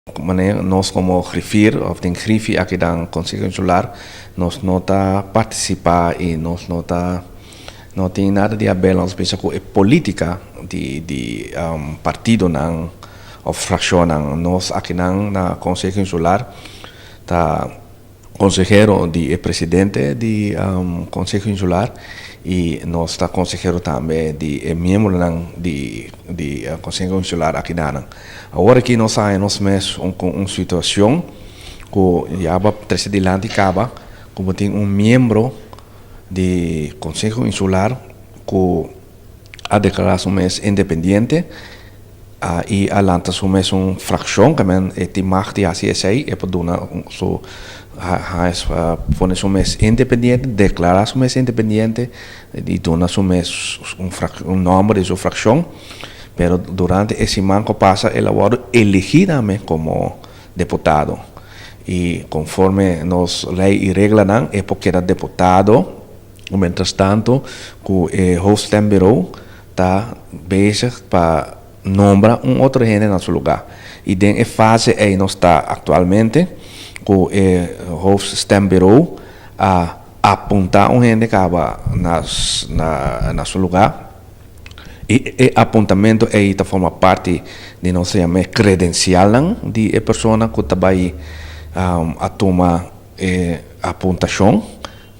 Nós como grifir, of den grifi aqui dan Conselho Insular, nós nota participar e nós nota não tem nada de abel, nós pensa que é política de partido não ou fração não. Nós aqui na Conselho Insular tá consejero de presidente de Conselho Insular e nós está consejero também de membro de Conselho Insular aqui na. Agora que nós temos mesmo uma situação que já vai trazer adiante acaba como tem membro de Conselho Insular que a declaração é independente e alanta su mes uma fração que men eti machti assim é para donar so pone su mes independente declarar su mes independente e dona su mes um nome de sua fração pero durante esse manco passa ela vai elegidamente como deputado e conforme nos lei e regra não é porque era deputado mientras tanto que o host bureau está bezig para nombra outro gente no seu lugar. E em fase aí nós está atualmente com o host bureau a apontar gente que acaba na seu lugar. E apontamento aí tá forma parte de nossa credencial de pessoa que está aí a tomar apontação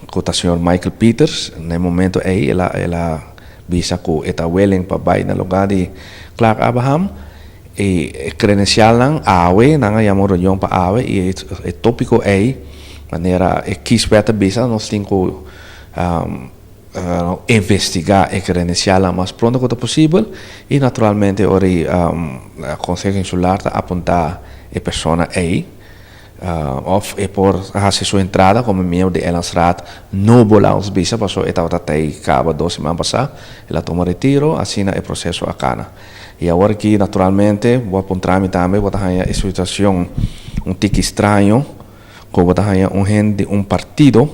com o senhor Michael Peters. No momento aí ela bisa que está willing para vai no lugar de Clark Abraham e credencial lang awe nang ayamo reunião para awe e tópico aí maneira quisperta bisa nós temos que investigar a credencial o mais pronto quanto possível e naturalmente ori a Conselho Insular está apontar a pessoa aí of por fazer sua entrada como membro de Elansraad no bolamos bisa passou estava até acaba 2 semanas passar ela toma retiro assina o processo a cana e agora que naturalmente vou apontar também vou dar a situação tique estranho como vou dar gente de partido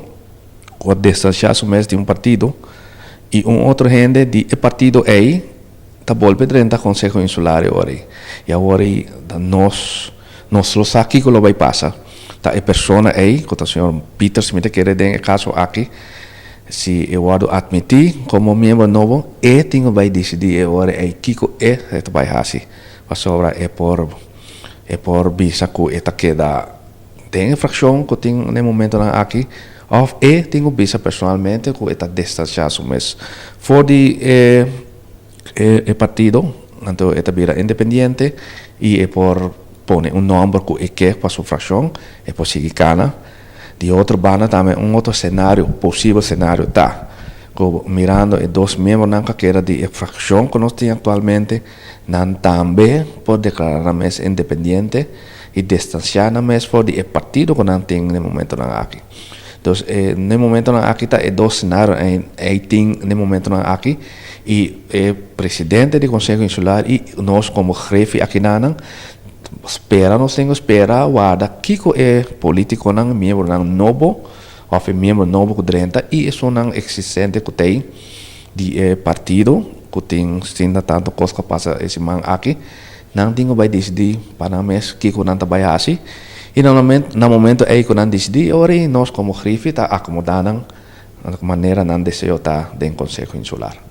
com distanciar mês de partido e outro gente de partido aí tá volve dentro da Conselho Insular agora e agora nós los aqui que lo vai passar tá a pessoa aí que o senhor Peter Smith quer den caso aqui se eu vou admitir como membro novo e tenho vai decidir agora é Kiko vai fazer a sobra é por bisa que está queda tem fração que tem no momento aqui of tenho bisa personalmente que está distanciado mas for de partido então está vira independente e por pone nome que é para sua fração e por seguir cana de outro banda também outro cenário possível cenário tá mirando os dois membros na carreira de fração que nós temos atualmente não também pode declarar mais independente e distanciar mais for de partido que não tem no momento aqui então no momento aqui tá dois cenários aí tem no momento aqui e o presidente do Conselho Insular e nós como chefe aqui na nós temos espera guarda Kiko é político não membro não novo ou membro novo que drenta e isso não existente que tem de partido que tem ainda tanto coisa que passa esse man aqui não tenho vai decidir para nós Kiko não trabalha assim e no momento aí que não decidir ora nós como chefe tá acomodando de maneira não desejo tá dentro do Conselho Insular.